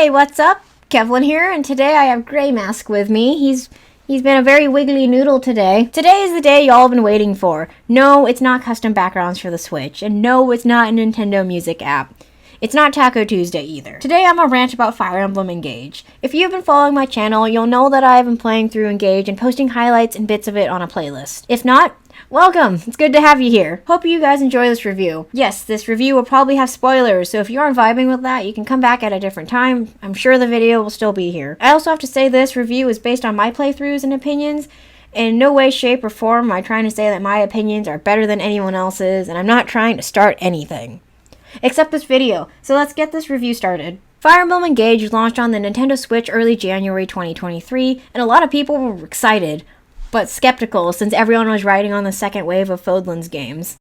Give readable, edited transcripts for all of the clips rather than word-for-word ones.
Hey, what's up? Kevlin here, and today I have Grey Mask with me. He's been a very wiggly noodle today. Today is the day y'all been waiting for. No, it's not custom backgrounds for the Switch, and no, it's not a Nintendo Music app. It's not Taco Tuesday either. Today I'm gonna rant about Fire Emblem Engage. If you've been following my channel, you'll know that I have been playing through Engage and posting highlights and bits of it on a playlist. If not, welcome! It's good to have you here. Hope you guys enjoy this review. Yes, this review will probably have spoilers, so if you aren't vibing with that, you can come back at a different time. I'm sure the video will still be here. I also have to say this review is based on my playthroughs and opinions. In no way, shape, or form am I trying to say that my opinions are better than anyone else's, and I'm not trying to start anything. Except this video, so let's get this review started. Fire Emblem Engage launched on the Nintendo Switch early January 2023, and a lot of people were excited, but skeptical since everyone was riding on the second wave of Fodlan's games.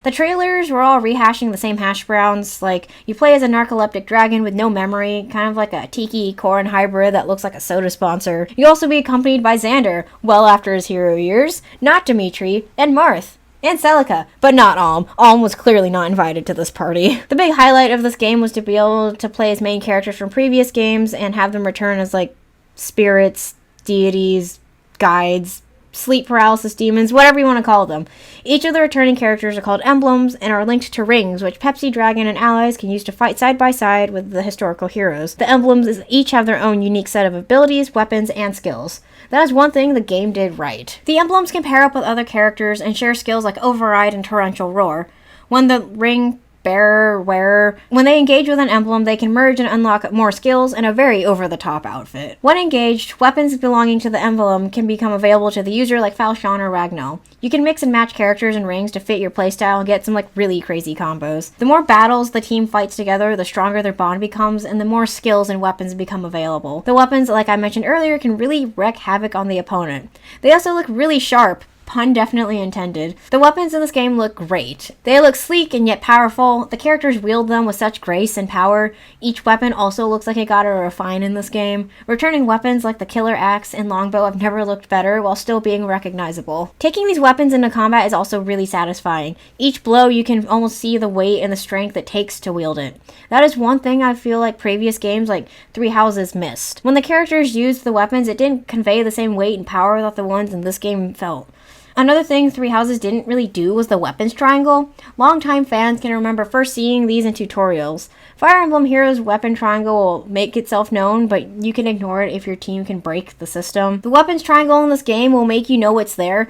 The trailers were all rehashing the same hash browns, like you play as a narcoleptic dragon with no memory, kind of like a Tiki Corrin hybrid that looks like a soda sponsor. You'll also be accompanied by Xander, well after his hero years, not Dimitri, and Marth. And Celica, but not Alm. Alm was clearly not invited to this party. The big highlight of this game was to be able to play as main characters from previous games and have them return as, like, spirits, deities, guides, sleep paralysis demons, whatever you want to call them. Each of the returning characters are called emblems and are linked to rings, which Pepsi, Dragon, and allies can use to fight side by side with the historical heroes. The emblems each have their own unique set of abilities, weapons, and skills. That is one thing the game did right. The emblems can pair up with other characters and share skills like Override and Torrential Roar. When the ring wearer, when they engage with an emblem, they can merge and unlock more skills and a very over-the-top outfit. When engaged, weapons belonging to the emblem can become available to the user like Falchion or Ragnall. You can mix and match characters and rings to fit your playstyle and get some really crazy combos. The more battles the team fights together, the stronger their bond becomes and the more skills and weapons become available. The weapons, like I mentioned earlier, can really wreak havoc on the opponent. They also look really sharp. Pun definitely intended. The weapons in this game look great. They look sleek and yet powerful. The characters wield them with such grace and power. Each weapon also looks like it got a refine in this game. Returning weapons like the Killer Axe and Longbow have never looked better while still being recognizable. Taking these weapons into combat is also really satisfying. Each blow you can almost see the weight and the strength it takes to wield it. That is one thing I feel like previous games like Three Houses missed. When the characters used the weapons, it didn't convey the same weight and power that the ones in this game felt. Another thing Three Houses didn't really do was the weapons triangle. Longtime fans can remember first seeing these in tutorials. Fire Emblem Heroes' weapon triangle will make itself known, but you can ignore it if your team can break the system. The weapons triangle in this game will make you know it's there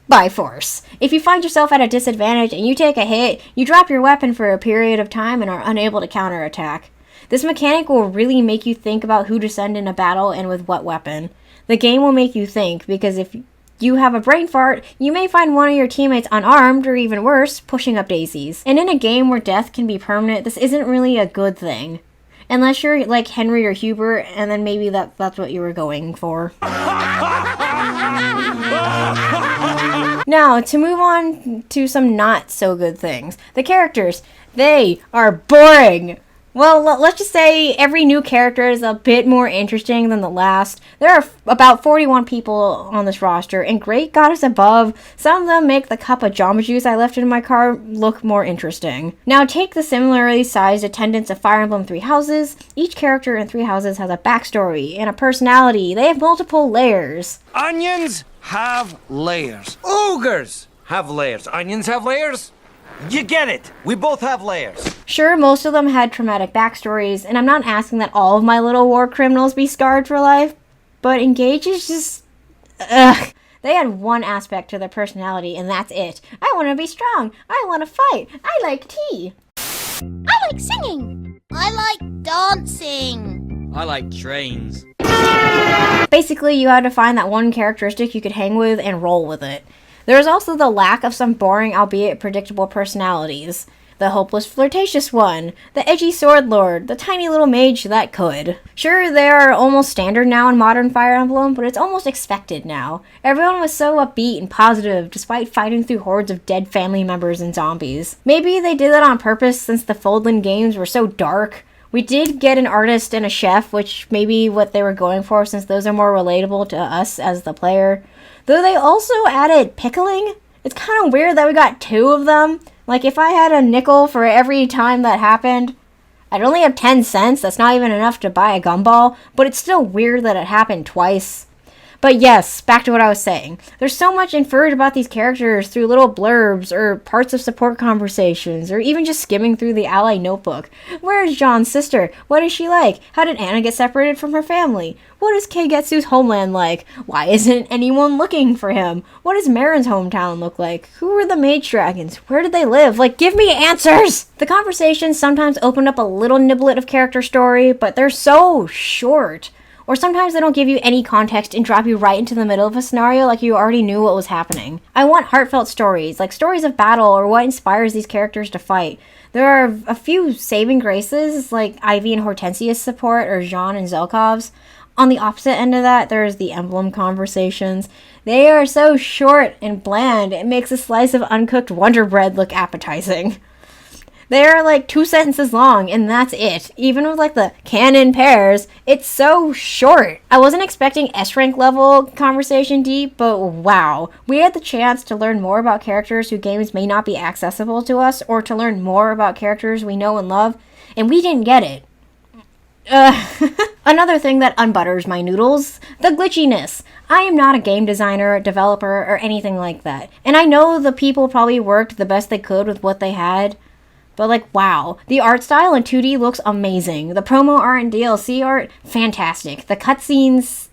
by force. If you find yourself at a disadvantage and you take a hit, you drop your weapon for a period of time and are unable to counterattack. This mechanic will really make you think about who to send in a battle and with what weapon. The game will make you think, because if you have a brain fart, you may find one of your teammates unarmed, or even worse, pushing up daisies. And in a game where death can be permanent, this isn't really a good thing. Unless you're like Henry or Hubert, and then maybe that's what you were going for. Now, to move on to some not so good things. The characters, they are boring! Well, let's just say every new character is a bit more interesting than the last. There are about 41 people on this roster, and great goddess above, some of them make the cup of Jamba Juice I left in my car look more interesting. Now take the similarly sized attendance of Fire Emblem Three Houses. Each character in Three Houses has a backstory and a personality. They have multiple layers. Onions have layers. Ogres have layers. Onions have layers? You get it. We both have layers. Sure, most of them had traumatic backstories, and I'm not asking that all of my little war criminals be scarred for life, but Engage is just... ugh. They had one aspect to their personality, and that's it. I want to be strong. I want to fight. I like tea. I like singing. I like dancing. I like trains. Basically, you had to find that one characteristic you could hang with and roll with it. There is also the lack of some boring, albeit predictable personalities. The hopeless, flirtatious one, the edgy sword lord, the tiny little mage that could. Sure, they are almost standard now in modern Fire Emblem, but it's almost expected now. Everyone was so upbeat and positive, despite fighting through hordes of dead family members and zombies. Maybe they did that on purpose since the Fodlan games were so dark. We did get an artist and a chef, which may be what they were going for since those are more relatable to us as the player. Though they also added pickling. It's kind of weird that we got two of them. Like, if I had a nickel for every time that happened, I'd only have 10 cents, that's not even enough to buy a gumball, but it's still weird that it happened twice. But yes, back to what I was saying. There's so much inferred about these characters through little blurbs or parts of support conversations or even just skimming through the Ally notebook. Where is John's sister? What is she like? How did Anna get separated from her family? What is Keigetsu's homeland like? Why isn't anyone looking for him? What does Marin's hometown look like? Who are the mage dragons? Where did they live? Like, give me answers! The conversations sometimes open up a little niblet of character story, but they're so short. Or sometimes they don't give you any context and drop you right into the middle of a scenario like you already knew what was happening. I want heartfelt stories, like stories of battle or what inspires these characters to fight. There are a few saving graces, like Ivy and Hortensia's support or Jean and Zelkov's. On the opposite end of that, there's the Emblem conversations. They are so short and bland, it makes a slice of uncooked Wonder Bread look appetizing. They're like 2 sentences long, and that's it. Even with like the canon pairs, it's so short. I wasn't expecting S-rank level conversation deep, but wow. We had the chance to learn more about characters whose games may not be accessible to us, or to learn more about characters we know and love, and we didn't get it. Another thing that unbutters my noodles, the glitchiness. I am not a game designer, developer, or anything like that. And I know the people probably worked the best they could with what they had. But like, wow. The art style in 2D looks amazing. The promo art and DLC art, fantastic. The cutscenes,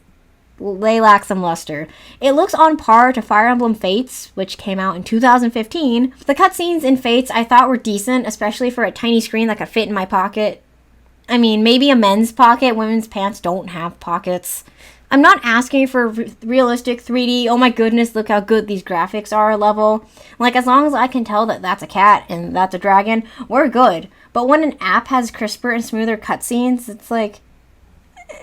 they lack some luster. It looks on par to Fire Emblem Fates, which came out in 2015. The cutscenes in Fates I thought were decent, especially for a tiny screen that could fit in my pocket. I mean, maybe a men's pocket. Women's pants don't have pockets. I'm not asking for realistic 3D, oh my goodness, look how good these graphics are level. Like, as long as I can tell that that's a cat and that's a dragon, we're good. But when an app has crisper and smoother cutscenes, it's like,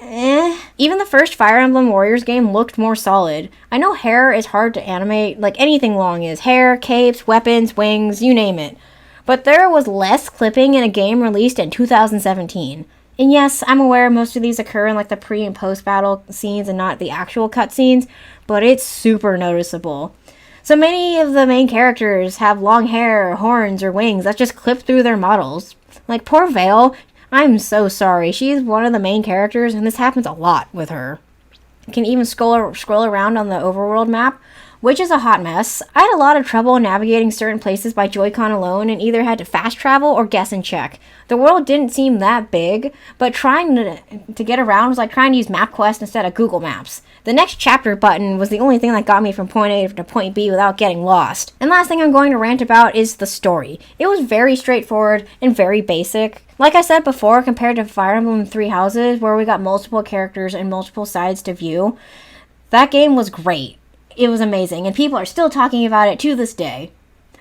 eh. Even the first Fire Emblem Warriors game looked more solid. I know hair is hard to animate, like anything long is. Hair, capes, weapons, wings, you name it. But there was less clipping in a game released in 2017. And yes, I'm aware most of these occur in like the pre- and post-battle scenes and not the actual cutscenes, but it's super noticeable. So many of the main characters have long hair, horns, or wings that just clip through their models. Like poor Vale, I'm so sorry. She's one of the main characters and this happens a lot with her. You can even scroll around on the overworld map, which is a hot mess. I had a lot of trouble navigating certain places by Joy-Con alone and either had to fast travel or guess and check. The world didn't seem that big, but trying to get around was like trying to use MapQuest instead of Google Maps. The next chapter button was the only thing that got me from point A to point B without getting lost. And last thing I'm going to rant about is the story. It was very straightforward and very basic. Like I said before, compared to Fire Emblem Three Houses, where we got multiple characters and multiple sides to view, that game was great. It was amazing, and people are still talking about it to this day.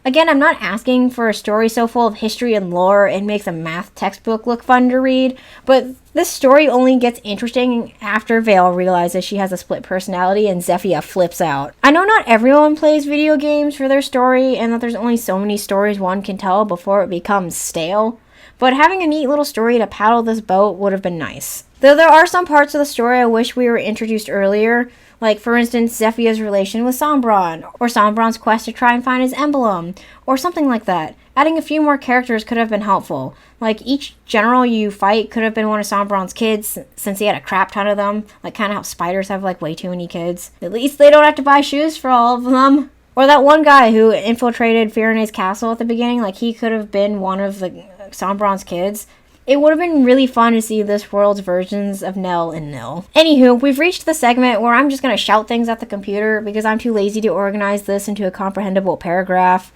Again, I'm not asking for a story so full of history and lore it makes a math textbook look fun to read, but this story only gets interesting after Vale realizes she has a split personality and Zephyia flips out. I know not everyone plays video games for their story, and that there's only so many stories one can tell before it becomes stale, but having a neat little story to paddle this boat would have been nice. Though there are some parts of the story I wish we were introduced earlier, like, for instance, Zephyria's relation with Sombron, or Sombron's quest to try and find his emblem, or something like that. Adding a few more characters could have been helpful. Like, each general you fight could have been one of Sombron's kids, since he had a crap ton of them. Like, kind of how spiders have, like, way too many kids. At least they don't have to buy shoes for all of them. Or that one guy who infiltrated Firene's castle at the beginning, like, he could have been one of the Sombron's kids. It would have been really fun to see this world's versions of Nell and Nil. Anywho, we've reached the segment where I'm just going to shout things at the computer because I'm too lazy to organize this into a comprehensible paragraph.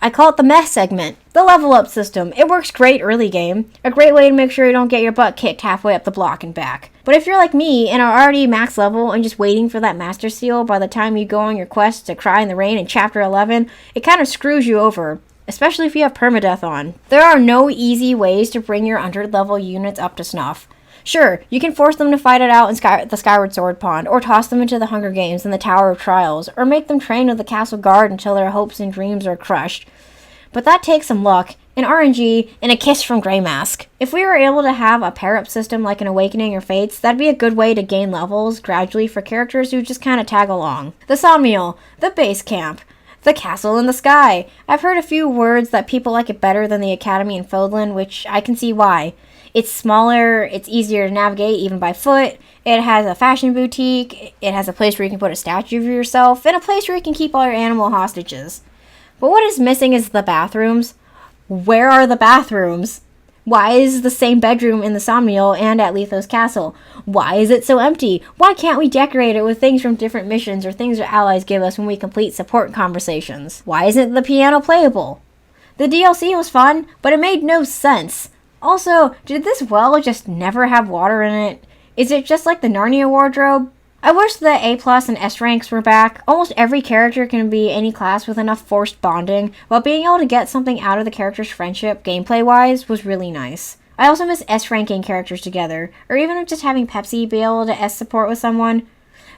I call it the meh segment. The level up system. It works great early game. A great way to make sure you don't get your butt kicked halfway up the block and back. But if you're like me and are already max level and just waiting for that master seal by the time you go on your quest to Cry in the Rain in chapter 11, it kind of screws you over. Especially if you have permadeath on. There are no easy ways to bring your under-level units up to snuff. Sure, you can force them to fight it out in the Skyward Sword Pond, or toss them into the Hunger Games and the Tower of Trials, or make them train with the Castle Guard until their hopes and dreams are crushed. But that takes some luck, an RNG, and a kiss from Grey Mask. If we were able to have a pair-up system like an Awakening or Fates, that'd be a good way to gain levels gradually for characters who just kind of tag along. The Somniel, the base camp. The castle in the sky. I've heard a few words that people like it better than the academy in Fodlan, which I can see why. It's smaller, it's easier to navigate even by foot, it has a fashion boutique, it has a place where you can put a statue of yourself, and a place where you can keep all your animal hostages. But what is missing is the bathrooms. Where are the bathrooms? Why is the same bedroom in the Somnial and at Lethos Castle? Why is it so empty? Why can't we decorate it with things from different missions or things our allies give us when we complete support conversations? Why isn't the piano playable? The DLC was fun, but it made no sense. Also, did this well just never have water in it? Is it just like the Narnia wardrobe? I wish the A+ and S ranks were back. Almost every character can be any class with enough forced bonding, but being able to get something out of the character's friendship, gameplay-wise, was really nice. I also miss S-ranking characters together, or even just having Pepsi be able to S-support with someone.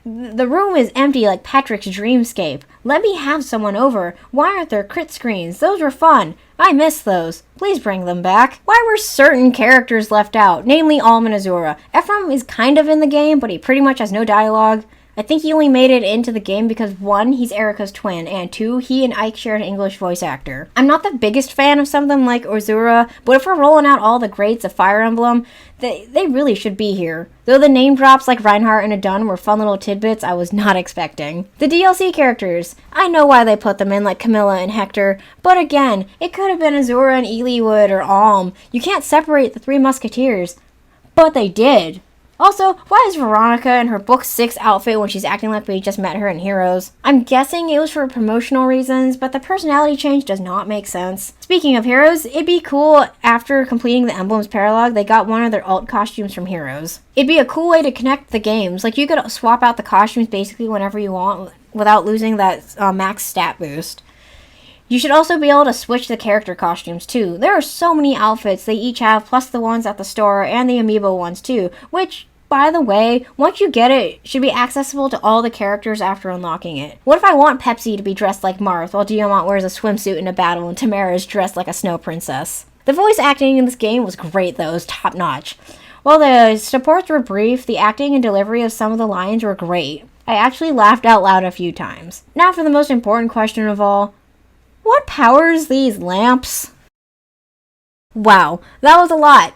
The room is empty like Patrick's dreamscape. Let me have someone over. Why aren't there crit screens? Those were fun. I miss those. Please bring them back. Why were certain characters left out, namely Alm and Azura? Ephraim is kind of in the game, but he pretty much has no dialogue. I think he only made it into the game because 1, he's Erica's twin, and 2, he and Ike share an English voice actor. I'm not the biggest fan of some of them like Azura, but if we're rolling out all the greats of Fire Emblem, they really should be here. Though the name drops like Reinhardt and Adun were fun little tidbits I was not expecting. The DLC characters. I know why they put them in like Camilla and Hector, but again, it could have been Azura and Eliwood or Alm. You can't separate the 3 Musketeers. But they did. Also, why is Veronica in her Book 6 outfit when she's acting like we just met her in Heroes? I'm guessing it was for promotional reasons, but the personality change does not make sense. Speaking of Heroes, it'd be cool after completing the Emblems paralogue, they got one of their alt costumes from Heroes. It'd be a cool way to connect the games. Like, you could swap out the costumes basically whenever you want without losing that max stat boost. You should also be able to switch the character costumes too. There are so many outfits they each have, plus the ones at the store and the amiibo ones too, which, by the way, once you get it, should be accessible to all the characters after unlocking it. What if I want Pepsi to be dressed like Marth while Diamant wears a swimsuit in a battle and Tamara is dressed like a snow princess? The voice acting in this game was great though, it was top notch. While the supports were brief, the acting and delivery of some of the lines were great. I actually laughed out loud a few times. Now for the most important question of all. What powers these lamps? Wow, that was a lot.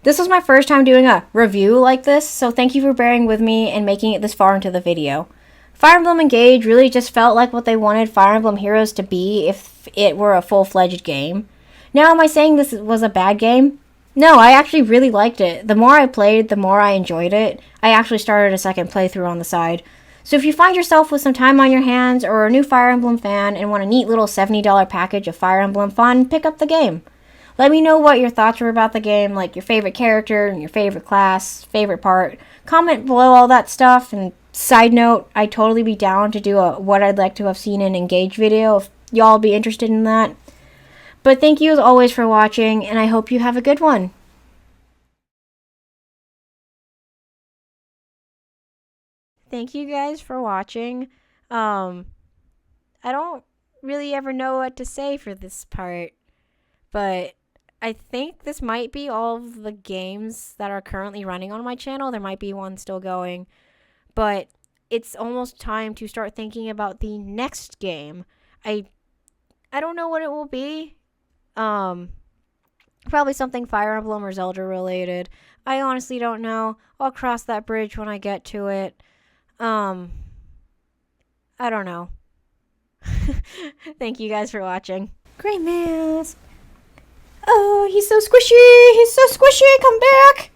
This was my first time doing a review like this, so thank you for bearing with me and making it this far into the video. Fire Emblem Engage really just felt like what they wanted Fire Emblem Heroes to be if it were a full-fledged game. Now, am I saying this was a bad game? No, I actually really liked it. The more I played, the more I enjoyed it. I actually started a second playthrough on the side. So if you find yourself with some time on your hands or are a new Fire Emblem fan and want a neat little $70 package of Fire Emblem fun, pick up the game. Let me know what your thoughts were about the game, like your favorite character and your favorite class, favorite part. Comment below all that stuff, and side note, I'd totally be down to do a what I'd like to have seen in Engage video if y'all be interested in that. But thank you as always for watching, and I hope you have a good one. Thank you guys for watching. I don't really ever know what to say for this part, but I think this might be all of the games that are currently running on my channel. There might be one still going, but it's almost time to start thinking about the next game. I don't know what it will be. Probably something Fire Emblem or Zelda related. I honestly don't know. I'll cross that bridge when I get to it. I don't know. Thank you guys for watching. Gray Mask. Oh, he's so squishy! He's so squishy! Come back!